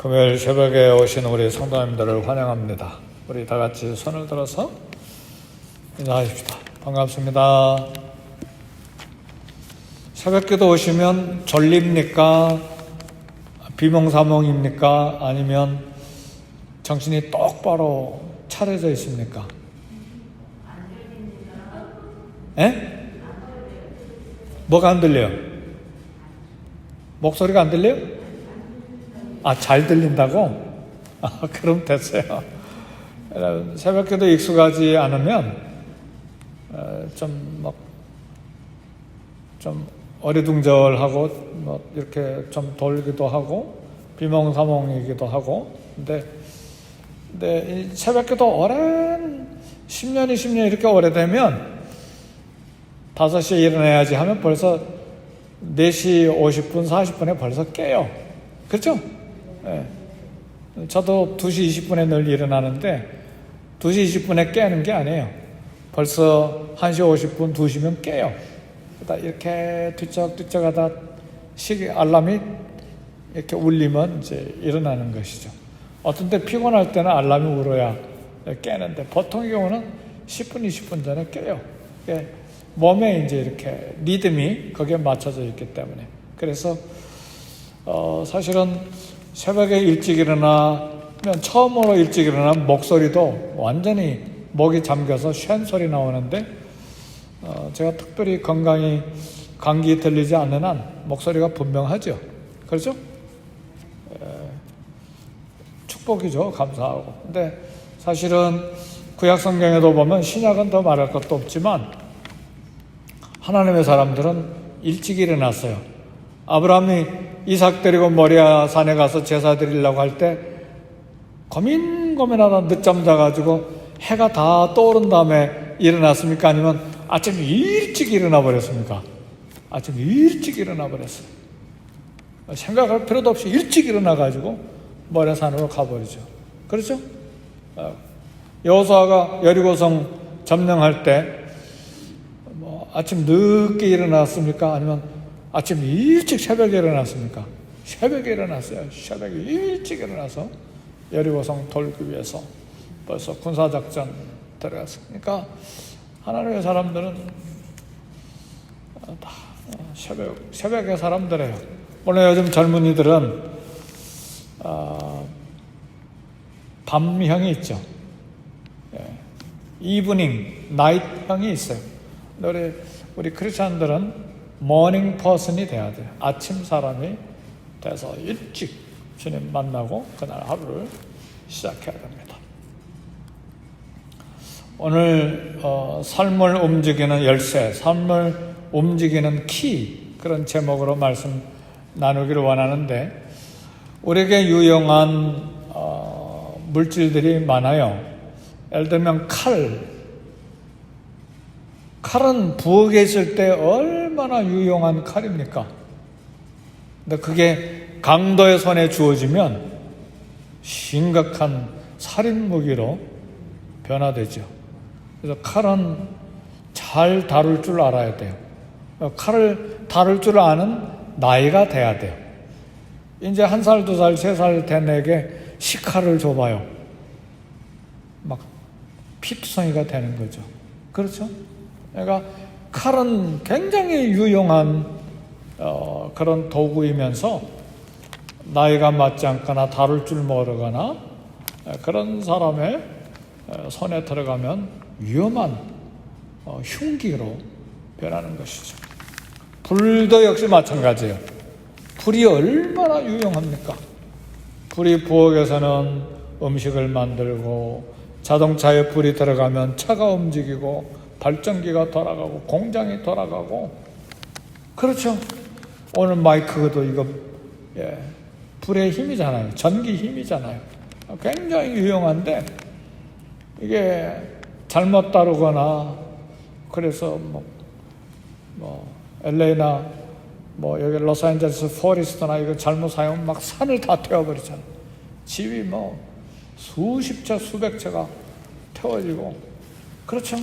금요일 새벽에 오신 우리 성도님들을 환영합니다. 우리 다 같이 손을 들어서 인사하십시다. 반갑습니다. 새벽기도 오시면 졸립니까? 비몽사몽입니까? 아니면 정신이 똑바로 차려져 있습니까? 에? 뭐가 안 들려요? 목소리가 안 들려요? 잘 들린다고? 그럼 됐어요. 새벽기도 익숙하지 않으면 좀 어리둥절하고 이렇게 좀 돌기도 하고 비몽사몽이기도 하고 근데 이 새벽기도 오랜 10년, 20년 이렇게 오래되면 5시에 일어나야지 하면 벌써 4시 50분, 40분에 벌써 깨요. 그렇죠? 네. 저도 2시 20분에 늘 일어나는데 2시 20분에 깨는 게 아니에요. 벌써 1시 50분, 2시면 깨요. 그러다 이렇게 뒤척뒤척 하다 알람이 이렇게 울리면 이제 일어나는 것이죠. 어떤 때 피곤할 때는 알람이 울어야 깨는데 보통의 경우는 10분, 20분 전에 깨요. 몸에 이제 이렇게 리듬이 거기에 맞춰져 있기 때문에. 그래서 사실은 새벽에 일찍 일어나면 처음으로 일찍 일어나면 목소리도 완전히 목이 잠겨서 쉔 소리 나오는데 제가 특별히 감기 들리지 않는 한 목소리가 분명하죠. 그렇죠? 축복이죠. 감사하고. 근데 사실은 구약 성경에도 보면 신약은 더 말할 것도 없지만 하나님의 사람들은 일찍 일어났어요. 아브라함이 이삭 데리고 모리아 산에 가서 제사 드리려고 할 때 고민하다 늦잠 자가지고 해가 다 떠오른 다음에 일어났습니까? 아니면 아침 일찍 일어나 버렸습니까? 아침 일찍 일어나 버렸어요. 생각할 필요도 없이 일찍 일어나가지고 모리아 산으로 가버리죠. 그렇죠? 여호수아가 여리고성 점령할 때 아침 늦게 일어났습니까? 아니면 아침 일찍 새벽에 일어났습니까? 새벽에 일어났어요. 새벽에 일찍 일어나서 여리고성 돌기 위해서 벌써 군사작전 들어갔어요. 그러니까 하나님의 사람들은 다 새벽의 사람들이에요. 물론 요즘 젊은이들은 밤형이 있죠. 이브닝, 나잇형이 있어요. 우리 크리스찬들은 모닝 퍼슨이 돼야 돼요. 아침 사람이 돼서 일찍 주님 만나고 그날 하루를 시작해야 됩니다. 오늘 삶을 움직이는 열쇠, 삶을 움직이는 키, 그런 제목으로 말씀 나누기를 원하는데 우리에게 유용한 물질들이 많아요. 예를 들면 칼은 부엌에 있을 때 얼마나 유용한 칼입니까? 근데 그게 강도의 손에 주어지면 심각한 살인 무기로 변화되죠. 그래서 칼은 잘 다룰 줄 알아야 돼요. 칼을 다룰 줄 아는 나이가 돼야 돼요. 이제 1살, 2살, 3살 된 애에게 식칼을 줘봐요. 막 피투성이가 되는 거죠. 그렇죠? 그러니까 칼은 굉장히 유용한 그런 도구이면서 나이가 맞지 않거나 다룰 줄 모르거나 그런 사람의 손에 들어가면 위험한 흉기로 변하는 것이죠. 불도 역시 마찬가지예요. 불이 얼마나 유용합니까? 불이 부엌에서는 음식을 만들고 자동차에 불이 들어가면 차가 움직이고 발전기가 돌아가고 공장이 돌아가고 그렇죠. 오늘 마이크도 이거 불의 힘이잖아요. 전기 힘이잖아요. 굉장히 유용한데 이게 잘못 다루거나 그래서 LA나 여기 로스앤젤레스 포리스트나 이거 잘못 사용하면 막 산을 다 태워버리잖아요. 집이 수십 채 수백 채가 태워지고 그렇죠.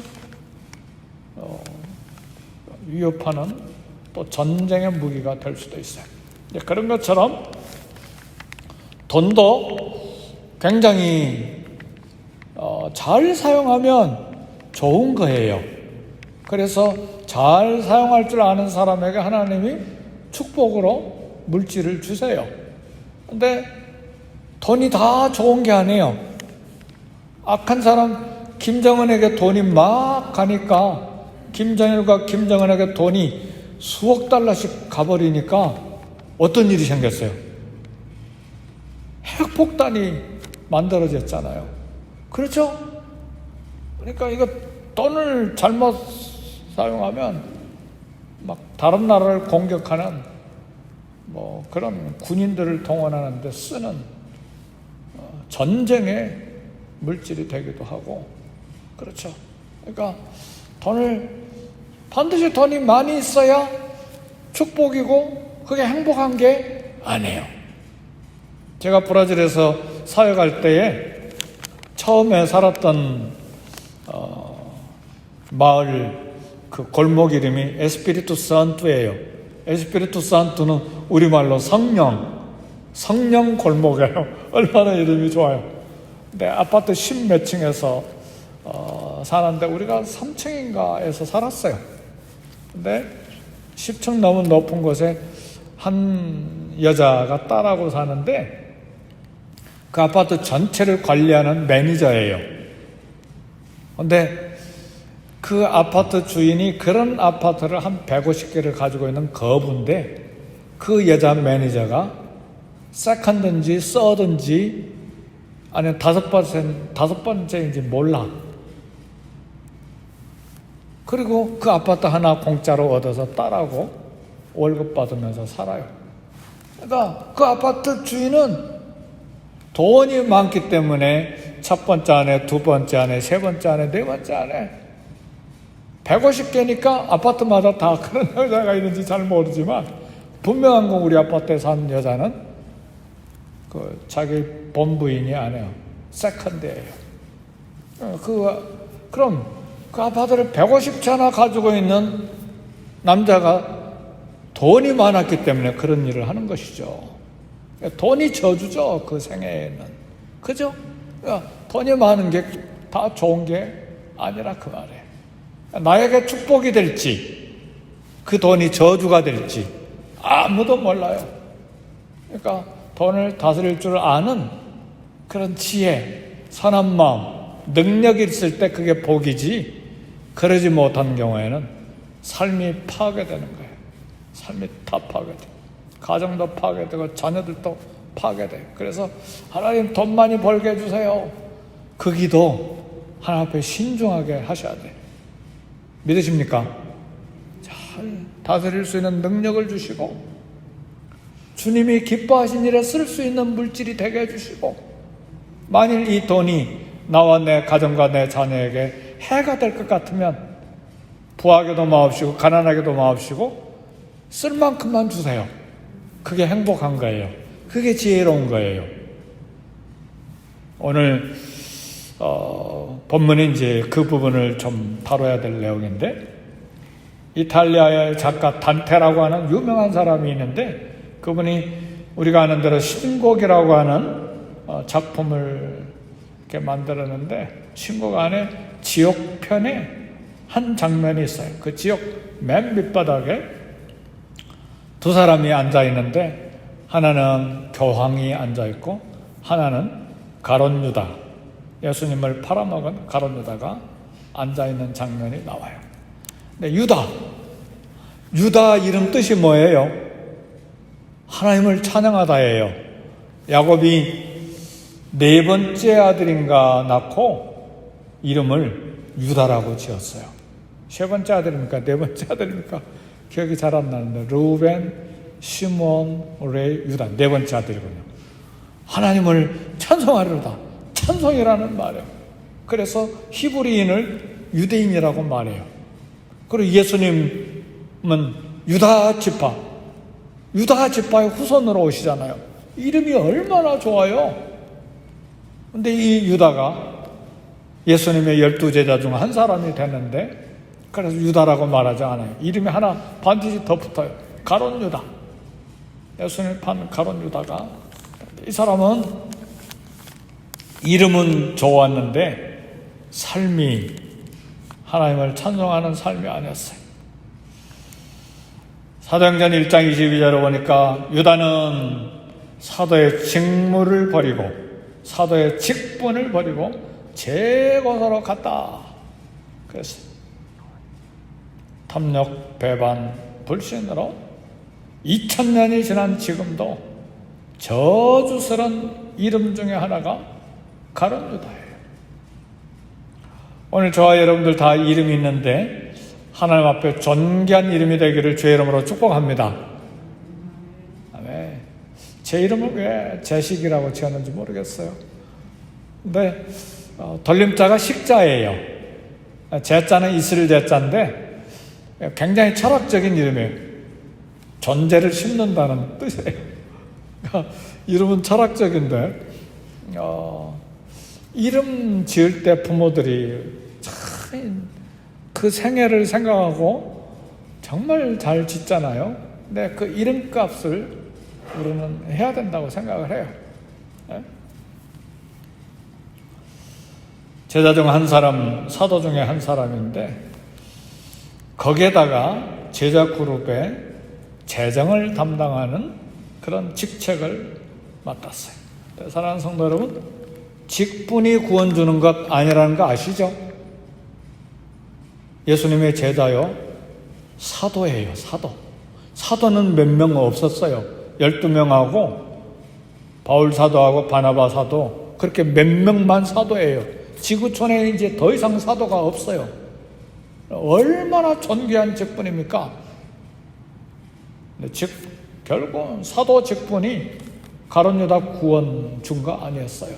위협하는 또 전쟁의 무기가 될 수도 있어요. 그런 것처럼 돈도 굉장히 잘 사용하면 좋은 거예요. 그래서 잘 사용할 줄 아는 사람에게 하나님이 축복으로 물질을 주세요. 근데 돈이 다 좋은 게 아니에요. 악한 사람 김정은에게 돈이 막 가니까, 김정일과 김정은에게 돈이 수억 달러씩 가버리니까 어떤 일이 생겼어요? 핵폭탄이 만들어졌잖아요. 그렇죠? 그러니까 이거 돈을 잘못 사용하면 막 다른 나라를 공격하는 뭐 그런 군인들을 동원하는 데 쓰는 전쟁의 물질이 되기도 하고, 그렇죠. 그러니까 반드시 돈이 많이 있어야 축복이고 그게 행복한 게 아니에요. 제가 브라질에서 사회 갈 때에 처음에 살았던 마을 그 골목 이름이 에스피리투 산투예요. 에스피리투 산투는 우리말로 성령 골목이에요. 얼마나 이름이 좋아요. 근데 아파트 10몇 층에서 사는데 우리가 3층인가에서 살았어요. 근데 10층 넘은 높은 곳에 한 여자가 딸하고 사는데 그 아파트 전체를 관리하는 매니저예요. 근데 그 아파트 주인이 그런 아파트를 한 150개를 가지고 있는 거부인데, 그 여자 매니저가 세컨드인지 서든지 아니면 다섯 번째인지 몰라. 그리고 그 아파트 하나 공짜로 얻어서 딸하고 월급 받으면서 살아요. 그러니까 그 아파트 주인은 돈이 많기 때문에 첫 번째 안에, 두 번째 안에, 세 번째 안에, 네 번째 안에 150개니까 아파트마다 다 그런 여자가 있는지 잘 모르지만 분명한 건 우리 아파트에 사는 여자는 그 자기 본부인이 아니에요. 세컨드예요. 그럼 그 아파트를 150채나 가지고 있는 남자가 돈이 많았기 때문에 그런 일을 하는 것이죠. 돈이 저주죠, 그 생애에는. 그죠? 그러니까 돈이 많은 게 다 좋은 게 아니라 그 말이에요. 나에게 축복이 될지, 그 돈이 저주가 될지 아무도 몰라요. 그러니까 돈을 다스릴 줄 아는 그런 지혜, 선한 마음, 능력이 있을 때 그게 복이지, 그러지 못한 경우에는 삶이 파괴되는 거예요. 삶이 다 파괴돼요. 가정도 파괴되고 자녀들도 파괴돼요. 그래서 하나님 돈 많이 벌게 해주세요. 그 기도 하나님 앞에 신중하게 하셔야 돼요. 믿으십니까? 잘 다스릴 수 있는 능력을 주시고 주님이 기뻐하신 일에 쓸 수 있는 물질이 되게 해주시고, 만일 이 돈이 나와 내 가정과 내 자녀에게 해가 될 것 같으면 부하게도 마옵시고 가난하게도 마옵시고 쓸 만큼만 주세요. 그게 행복한 거예요. 그게 지혜로운 거예요. 오늘 본문이 이제 그 부분을 좀 다뤄야 될 내용인데, 이탈리아의 작가 단테라고 하는 유명한 사람이 있는데, 그분이 우리가 아는 대로 신곡이라고 하는 작품을 이렇게 만들었는데, 신곡 안에 지옥편에 한 장면이 있어요. 그 지옥 맨 밑바닥에 두 사람이 앉아 있는데, 하나는 교황이 앉아 있고 하나는 가룟 유다, 예수님을 팔아먹은 가룟 유다가 앉아 있는 장면이 나와요. 근데 유다 이름 뜻이 뭐예요? 하나님을 찬양하다예요. 야곱이 네 번째 아들인가 낳고 이름을 유다라고 지었어요. 세 번째 아들입니까? 네 번째 아들입니까? 기억이 잘 안 나는데, 루벤, 시몬, 레이, 유다, 네 번째 아들이군요. 하나님을 찬송하려다, 찬송이라는 말이에요. 그래서 히브리인을 유대인이라고 말해요. 그리고 예수님은 유다 지파의 후손으로 오시잖아요. 이름이 얼마나 좋아요. 근데 이 유다가 예수님의 12제자 중 한 사람이 됐는데, 그래서 유다라고 말하지 않아요. 이름이 하나 반드시 더 붙어요. 가룟 유다. 예수님을 판 가룟 유다가 이 사람은 이름은 좋았는데 삶이 하나님을 찬송하는 삶이 아니었어요. 사도행전 1장 22절을 보니까 유다는 사도의 직무를 버리고 사도의 직분을 버리고 제곳으로 갔다. 그래서 탐욕, 배반, 불신으로 2000년이 지난 지금도 저주스러운 이름 중에 하나가 가룟 유다예요. 오늘 저와 여러분들 다 이름이 있는데 하나님 앞에 존귀한 이름이 되기를 주의 이름으로 축복합니다. 아멘. 제 이름을 왜 제식이라고 지었는지 모르겠어요. 근데 돌림자가 식자예요. 제자는 이슬 제자인데 굉장히 철학적인 이름이에요. 존재를 심는다는 뜻이에요. 그러니까 이름은 철학적인데 이름 지을 때 부모들이 참 그 생애를 생각하고 정말 잘 짓잖아요. 근데 그 이름값을 우리는 해야 된다고 생각을 해요. 제자 중 한 사람, 사도 중에 한 사람인데 거기에다가 제자 그룹의 재정을 담당하는 그런 직책을 맡았어요. 사랑하는 성도 여러분, 직분이 구원 주는 것 아니라는 거 아시죠? 예수님의 제자요, 사도예요. 사도는 몇 명 없었어요. 12명하고 바울 사도하고 바나바 사도, 그렇게 몇 명만 사도예요. 지구촌에 이제 더 이상 사도가 없어요. 얼마나 존귀한 직분입니까? 결국은 사도 직분이 가룟 유다 구원 준 거 아니었어요.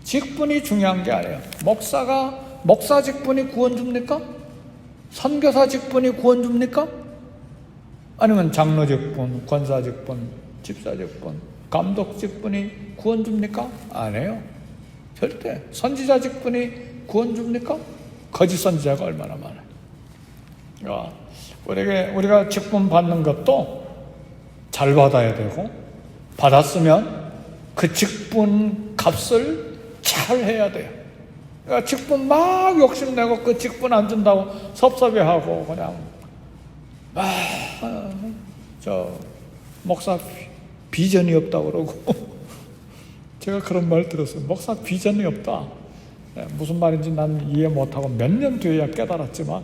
직분이 중요한 게 아니에요. 목사 직분이 구원 줍니까? 선교사 직분이 구원 줍니까? 아니면 장로 직분, 권사 직분, 집사 직분, 감독 직분이 구원 줍니까? 아니에요. 절대. 선지자 직분이 구원 줍니까? 거짓 선지자가 얼마나 많아요. 우리가 직분 받는 것도 잘 받아야 되고, 받았으면 그 직분 값을 잘 해야 돼요. 그러니까 직분 막 욕심내고 그 직분 안 준다고 섭섭해하고 그냥 목사 비전이 없다고 그러고 제가 그런 말 들었어요. 목사 비전이 없다. 무슨 말인지 난 이해 못하고 몇 년 뒤에야 깨달았지만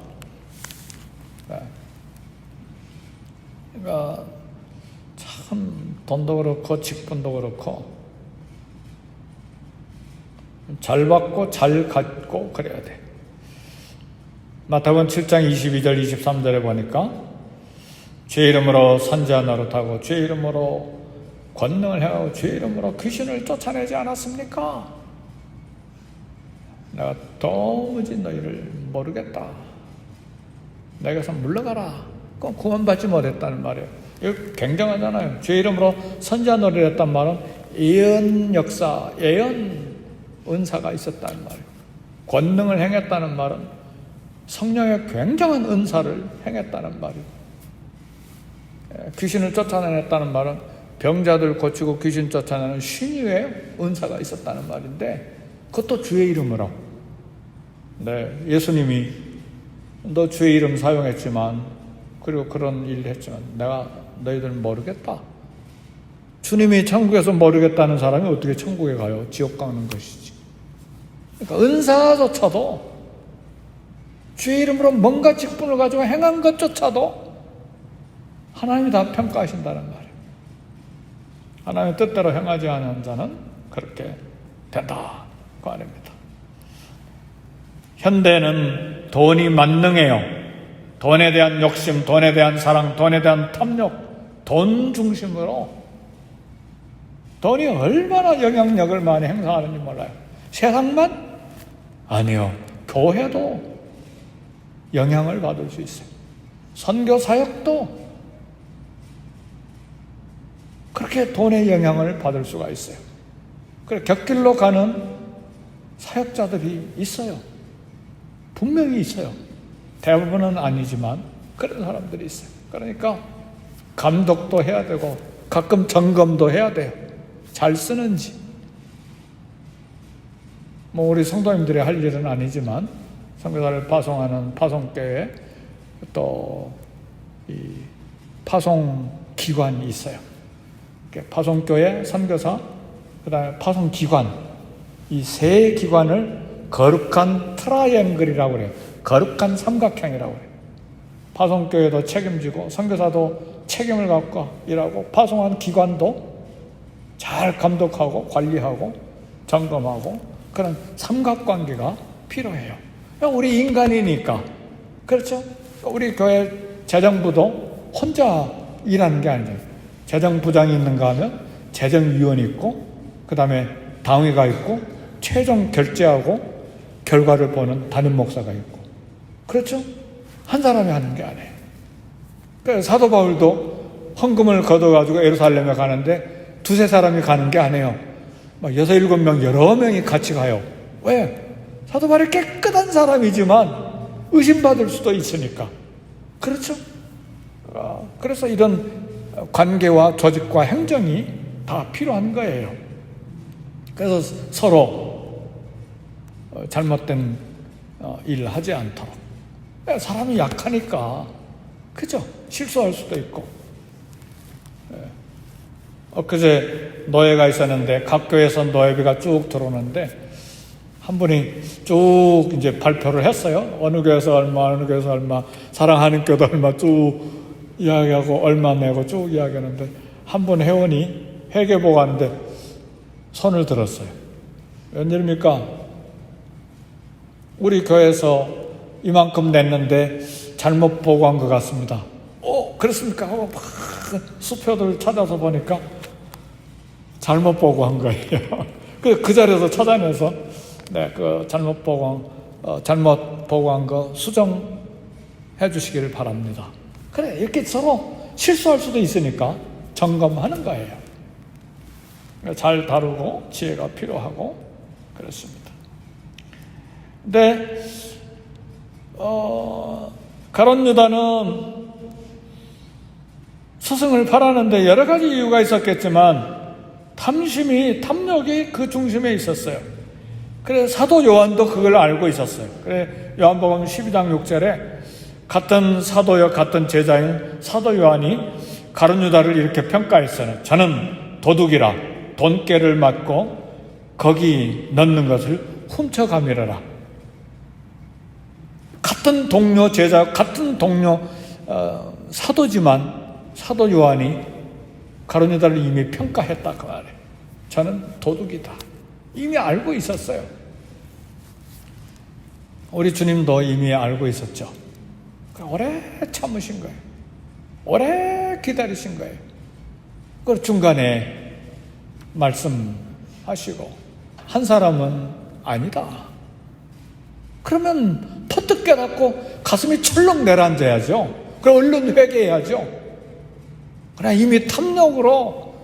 그러니까 참 돈도 그렇고 직분도 그렇고 잘 받고 잘 갖고 그래야 돼. 마태복음 7장 22절 23절에 보니까 주의 이름으로 선지자 노릇하고 주의 이름으로 권능을 행하고 주의 이름으로 귀신을 쫓아내지 않았습니까? 내가 도무지 너희를 모르겠다. 내게서 물러가라. 그건 구원받지 못했다는 말이에요. 이거 굉장하잖아요. 주의 이름으로 선지자 노릇했단 말은 예언 역사, 예언 은사가 있었다는 말이에요. 권능을 행했다는 말은 성령의 굉장한 은사를 행했다는 말이에요. 귀신을 쫓아내냈다는 말은 병자들 고치고 귀신 쫓아내는 신유의 은사가 있었다는 말인데 그것도 주의 이름으로. 예수님이 너 주의 이름 사용했지만 그리고 그런 일을 했지만 내가 너희들 모르겠다. 주님이 천국에서 모르겠다는 사람이 어떻게 천국에 가요? 지옥 가는 것이지. 그러니까 은사조차도 주의 이름으로 뭔가 직분을 가지고 행한 것조차도 하나님이 다 평가하신다는 말이에요. 하나님의 뜻대로 행하지 않은 자는 그렇게 된다. 그 말입니다. 현대는 돈이 만능해요. 돈에 대한 욕심, 돈에 대한 사랑, 돈에 대한 탐욕, 돈 중심으로 돈이 얼마나 영향력을 많이 행사하는지 몰라요. 세상만? 아니요. 교회도 영향을 받을 수 있어요. 선교 사역도 그렇게 돈의 영향을 받을 수가 있어요. 그래 곁길로 가는 사역자들이 있어요. 분명히 있어요. 대부분은 아니지만 그런 사람들이 있어요. 그러니까 감독도 해야 되고 가끔 점검도 해야 돼요. 잘 쓰는지. 뭐 우리 성도님들이 할 일은 아니지만 선교사를 파송하는 파송교회에 또 이 파송기관이 있어요. 파송교회, 선교사, 그 다음에 파송기관, 이 세 기관을 거룩한 트라이앵글이라고 그래요. 거룩한 삼각형이라고 그래요. 파송교회도 책임지고 선교사도 책임을 갖고 일하고 파송한 기관도 잘 감독하고 관리하고 점검하고 그런 삼각관계가 필요해요. 우리 인간이니까. 그렇죠? 우리 교회 재정부도 혼자 일하는 게 아니죠. 재정부장이 있는가 하면 재정위원이 있고 그 다음에 당회가 있고 최종 결제하고 결과를 보는 담임 목사가 있고. 그렇죠? 한 사람이 하는 게 아니에요. 그래서 사도 바울도 헌금을 걷어가지고 예루살렘에 가는데 두세 사람이 가는 게 아니에요. 막 6, 7명 여러 명이 같이 가요. 왜? 사도 바울이 깨끗한 사람이지만 의심받을 수도 있으니까. 그렇죠? 그래서 이런 관계와 조직과 행정이 다 필요한 거예요. 그래서 서로 잘못된 일을 하지 않도록. 사람이 약하니까, 그죠? 실수할 수도 있고. 엊그제 노예가 있었는데 각 교회에서 노예비가 쭉 들어오는데 한 분이 쭉 이제 발표를 했어요. 어느 교회에서 얼마, 어느 교회에서 얼마, 사랑하는 교도 얼마 쭉 이야기하고 얼마 내고 쭉 이야기하는데 한 분 회원이 회계 보고 하는데 손을 들었어요. 웬일입니까? 우리 교회에서 이만큼 냈는데 잘못 보고한 것 같습니다. 그렇습니까? 하고 막 수표들 찾아서 보니까 잘못 보고한 거예요. 그 자리에서 찾아내서 그 잘못 보고한 거 수정해 주시기를 바랍니다. 그래, 이렇게 서로 실수할 수도 있으니까 점검하는 거예요. 잘 다루고 지혜가 필요하고 그렇습니다. 근데 가룟 유다는 스승을 팔았는데 여러 가지 이유가 있었겠지만 탐욕이 그 중심에 있었어요. 그래서 사도 요한도 그걸 알고 있었어요. 그래 요한복음 12장 6절에 같은 사도여 같은 제자인 사도 요한이 가룟 유다를 이렇게 평가했어요. 저는 도둑이라 돈깨를 맞고 거기 넣는 것을 훔쳐가미르라. 같은 동료 제자, 같은 동료 사도지만 사도 요한이 가룟 유다를 이미 평가했다 그 말이에요. 저는 도둑이다. 이미 알고 있었어요. 우리 주님도 이미 알고 있었죠. 오래 참으신 거예요. 오래 기다리신 거예요. 그 중간에 말씀하시고 한 사람은 아니다. 그러면 퍼뜩 깨닫고 가슴이 철렁 내려앉아야죠. 그럼 얼른 회개해야죠. 그러나 이미 탐욕으로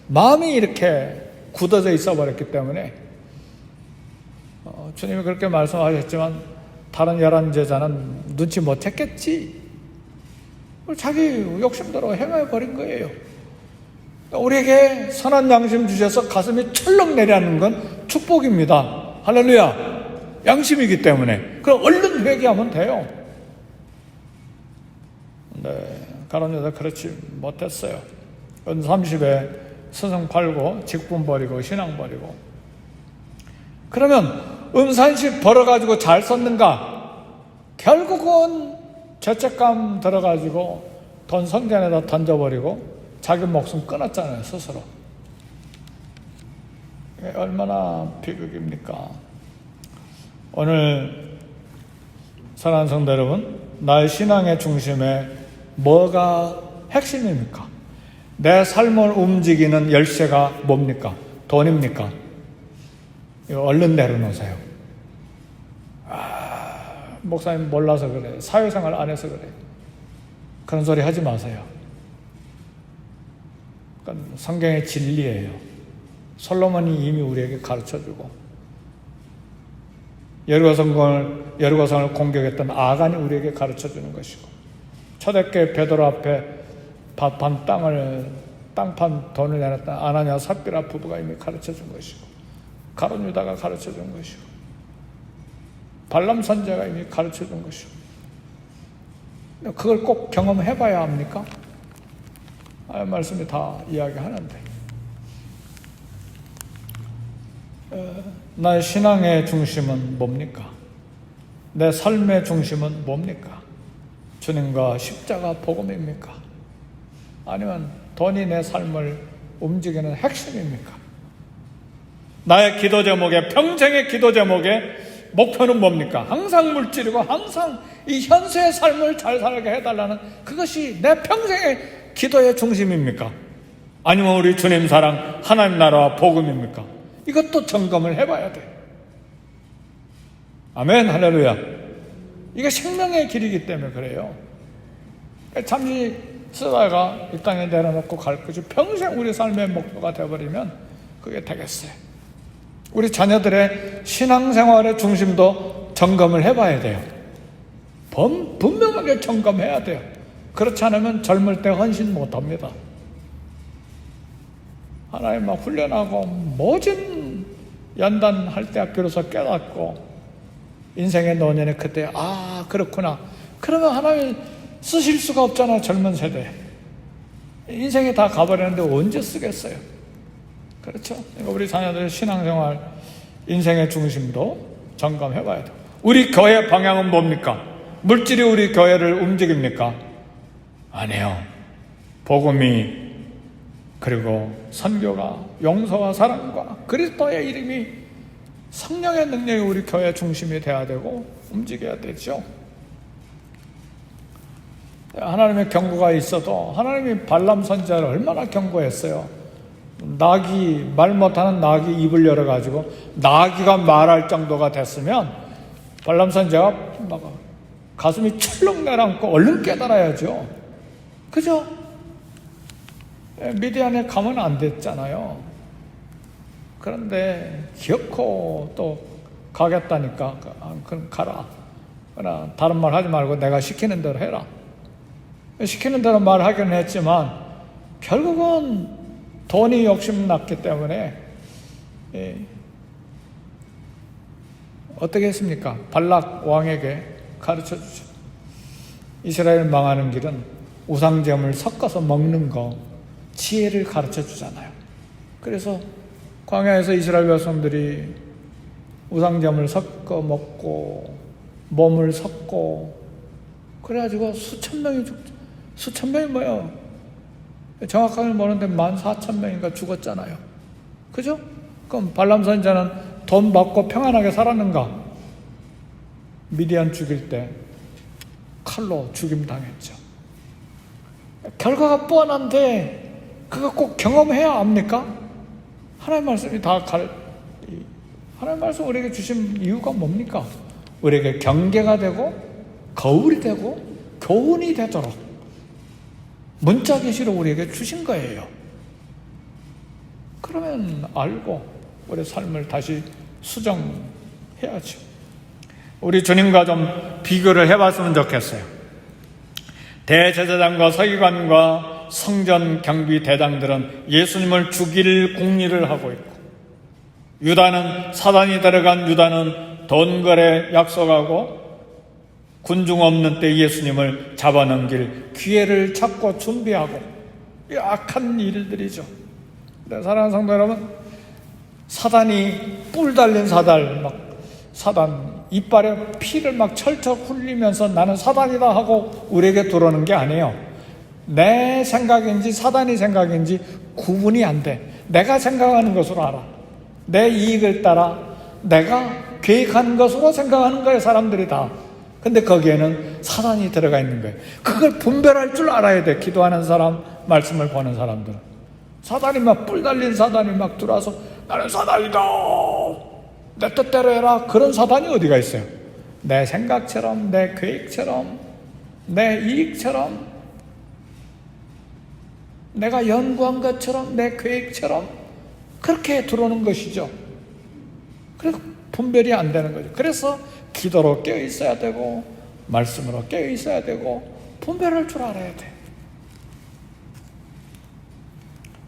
마음이 이렇게 굳어져 있어 버렸기 때문에 주님이 그렇게 말씀하셨지만 다른 11제자는 눈치 못했겠지. 자기 욕심대로 행해버린 거예요. 우리에게 선한 양심 주셔서 가슴이 철렁 내려앉는 건 축복입니다. 할렐루야. 양심이기 때문에. 그럼 얼른 회개하면 돼요. 가룟 유다 그렇지 못했어요. 은 30에 스승 팔고 직분 버리고 신앙 버리고. 그러면 은산식 벌어가지고 잘 썼는가? 결국은 죄책감 들어가지고 돈 성전에다 던져버리고 자기 목숨 끊었잖아요, 스스로. 얼마나 비극입니까? 오늘 사랑하는 성도 여러분, 나의 신앙의 중심에 뭐가 핵심입니까? 내 삶을 움직이는 열쇠가 뭡니까? 돈입니까? 이거 얼른 내려놓으세요. 목사님 몰라서 그래. 사회생활 안 해서 그래. 그런 소리 하지 마세요. 그건 성경의 진리예요. 솔로몬이 이미 우리에게 가르쳐주고 여리고성을 공격했던 아간이 우리에게 가르쳐주는 것이고 초대교회 베드로 앞에 반 땅을 땅판 돈을 내놨던 아나니아 삽비라 부부가 이미 가르쳐준 것이고, 가룟 유다가 가르쳐준 것이고, 발람 선지자가 이미 가르쳐준 것이고, 그걸 꼭 경험해봐야 합니까? 말씀이 다 이야기하는데, 나의 신앙의 중심은 뭡니까? 내 삶의 중심은 뭡니까? 주님과 십자가 복음입니까? 아니면 돈이 내 삶을 움직이는 핵심입니까? 나의 기도 제목의, 평생의 기도 제목의 목표는 뭡니까? 항상 물질이고 항상 이 현세의 삶을 잘 살게 해달라는 그것이 내 평생의 기도의 중심입니까? 아니면 우리 주님 사랑, 하나님 나라와 복음입니까? 이것도 점검을 해봐야 돼. 아멘, 할렐루야. 이게 생명의 길이기 때문에 그래요. 잠시 쓰다가 이 땅에 내려놓고 갈 것이 평생 우리 삶의 목표가 되어버리면 그게 되겠어요. 우리 자녀들의 신앙생활의 중심도 점검을 해봐야 돼요. 분명하게 점검해야 돼요. 그렇지 않으면 젊을 때 헌신 못합니다. 하나님 막 훈련하고 모진 연단할 때 비로소 깨닫고 인생의 노년에 그때 그렇구나. 그러면 하나님 쓰실 수가 없잖아. 젊은 세대 인생이 다 가버리는데 언제 쓰겠어요? 그렇죠? 그러니까 우리 자녀들의 신앙생활, 인생의 중심도 점검해봐야 돼요. 우리 교회 방향은 뭡니까? 물질이 우리 교회를 움직입니까? 아니에요. 복음이, 그리고 선교가, 용서와 사랑과 그리스도의 이름이, 성령의 능력이 우리 교회 중심이 돼야 되고 움직여야 되죠. 하나님의 경고가 있어도 하나님이 발람 선지자를 얼마나 경고했어요. 나귀, 말 못하는 나귀 입을 열어가지고 나귀가 말할 정도가 됐으면 발람 선지자가 가슴이 철렁 내려앉고 얼른 깨달아야죠. 그죠? 미디안에 가면 안 됐잖아요. 그런데 기어코 또 가겠다니까 그럼 가라. 그러나 다른 말 하지 말고 내가 시키는 대로 해라. 시키는 대로 말하기는 했지만 결국은 돈이 욕심났기 때문에 어떻게 했습니까? 발락 왕에게 가르쳐주죠. 이스라엘 망하는 길은 우상제물 섞어서 먹는 거, 지혜를 가르쳐주잖아요. 그래서 광야에서 이스라엘 백성들이 우상제물 섞어 먹고 몸을 섞고 그래가지고 수천 명이 죽죠. 수천 명이 뭐예요? 정확하게 모르는데 14,000명인가 죽었잖아요. 그죠? 그럼 발람 선지자는 돈 받고 평안하게 살았는가? 미디안 죽일 때 칼로 죽임당했죠. 결과가 뻔한데 그거 꼭 경험해야 합니까? 하나님 말씀이 하나님 말씀 우리에게 주신 이유가 뭡니까? 우리에게 경계가 되고 거울이 되고 교훈이 되도록 문자 계시로 우리에게 주신 거예요. 그러면 알고 우리 삶을 다시 수정해야죠. 우리 주님과 좀 비교를 해봤으면 좋겠어요. 대제사장과 서기관과 성전 경비 대장들은 예수님을 죽일 궁리를 하고 있고, 유다는 사단이 들어간 유다는 돈거래 약속하고 군중 없는 때 예수님을 잡아넘길 기회를 찾고 준비하고, 악한 일들이죠. 네, 사랑하는 성도 여러분, 사단이 뿔 달린 사단 이빨에 피를 막 철철 흘리면서 나는 사단이다 하고 우리에게 들어오는 게 아니에요. 내 생각인지 사단이 생각인지 구분이 안 돼. 내가 생각하는 것으로 알아. 내 이익을 따라 내가 계획한 것으로 생각하는 거예요, 사람들이 다. 근데 거기에는 사단이 들어가 있는 거예요. 그걸 분별할 줄 알아야 돼. 기도하는 사람, 말씀을 보는 사람들은. 사단이 막 뿔 달린 사단이 막 들어와서 나는 사단이다, 내 뜻대로 해라. 그런 사단이 어디가 있어요? 내 생각처럼, 내 계획처럼, 내 이익처럼, 내가 연구한 것처럼, 내 계획처럼 그렇게 들어오는 것이죠. 그래서 분별이 안 되는 거죠. 그래서 기도로 깨어 있어야 되고 말씀으로 깨어 있어야 되고 분별할 줄 알아야 돼.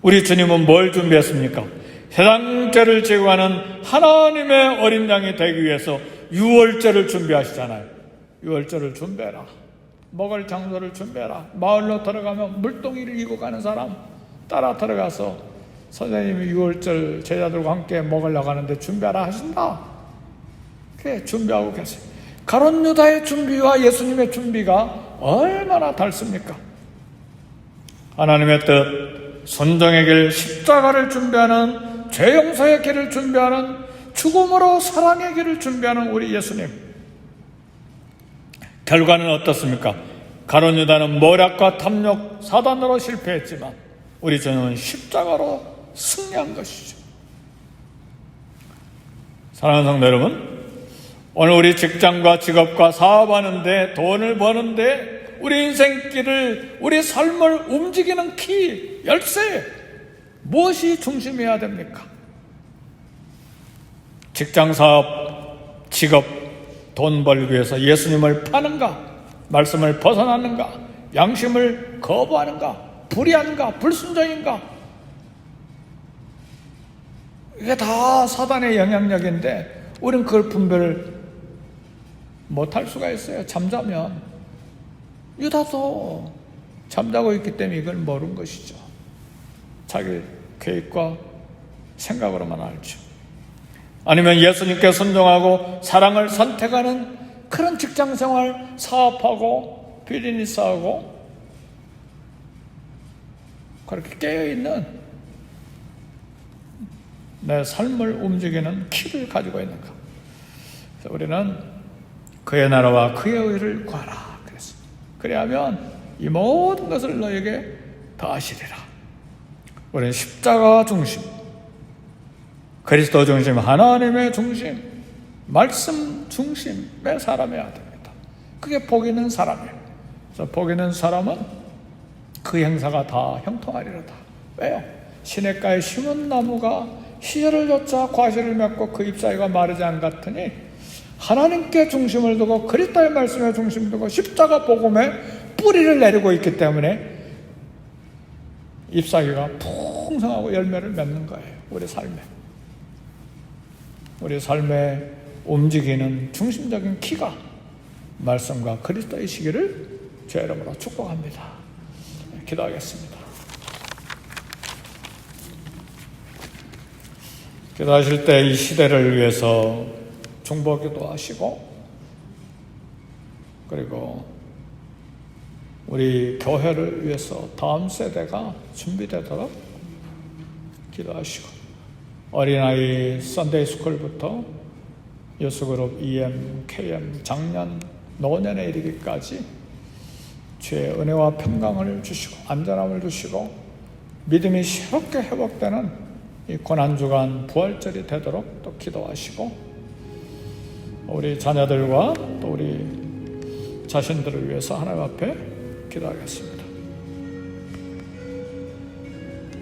우리 주님은 뭘 준비했습니까? 세상 죄를 제거하는 하나님의 어린 양이 되기 위해서 유월절을 준비하시잖아요. 유월절을 준비해라. 먹을 장소를 준비해라. 마을로 들어가면 물동이를 이고 가는 사람 따라 들어가서 선생님이 유월절 제자들과 함께 먹으려고 하는데 준비하라 하신다. 그래, 준비하고 계세요. 가룟 유다의 준비와 예수님의 준비가 얼마나 다릅니까? 하나님의 뜻, 순종의 길, 십자가를 준비하는, 죄 용서의 길을 준비하는, 죽음으로 사랑의 길을 준비하는 우리 예수님. 결과는 어떻습니까? 가룟 유다는 모략과 탐욕, 사단으로 실패했지만 우리 주님은 십자가로 승리한 것이죠. 사랑하는 성도 여러분, 오늘 우리 직장과 직업과 사업하는데, 돈을 버는데, 우리 인생길을, 우리 삶을 움직이는 키, 열쇠, 무엇이 중심이어야 됩니까? 직장, 사업, 직업, 돈 벌기 위해서 예수님을 파는가? 말씀을 벗어나는가? 양심을 거부하는가? 불의한가? 불순종인가? 이게 다 사단의 영향력인데 우리는 그걸 분별을 못할 수가 있어요. 잠자면. 유다도 잠자고 있기 때문에 이걸 모르는 것이죠. 자기 계획과 생각으로만 알죠. 아니면 예수님께 순종하고 사랑을 선택하는 그런 직장생활, 사업하고 비즈니스하고 그렇게 깨어있는 내 삶을 움직이는 키를 가지고 있는가. 그래서 우리는 그의 나라와 그의 의를 구하라 그랬습니다. 그래야면 이 모든 것을 너에게 더하시리라. 우리는 십자가 중심, 그리스도 중심, 하나님의 중심, 말씀 중심의 사람이어야 됩니다. 그게 복 있는 사람이에요. 그래서 복 있는 사람은 그 행사가 다 형통하리로다. 왜요? 시냇가에 심은 나무가 시절을 좇아 과실을 맺고 그 잎사귀가 마르지 않 같으니 하나님께 중심을 두고 그리스도의 말씀에 중심을 두고 십자가 복음에 뿌리를 내리고 있기 때문에 잎사귀가 풍성하고 열매를 맺는 거예요. 우리 삶에 움직이는 중심적인 키가 말씀과 그리스도의 시기를 주의 이름으로 축복합니다. 기도하겠습니다. 기도하실 때 이 시대를 위해서 중보기도 하시고, 그리고 우리 교회를 위해서 다음 세대가 준비되도록 기도하시고, 어린아이 썬데이 스쿨부터 여수그룹 EM, KM, 작년, 노년에 이르기까지 주의 은혜와 평강을 주시고 안전함을 주시고 믿음이 새롭게 회복되는 이 고난주간 부활절이 되도록 또 기도하시고, 우리 자녀들과 또 우리 자신들을 위해서 하나님 앞에 기도하겠습니다.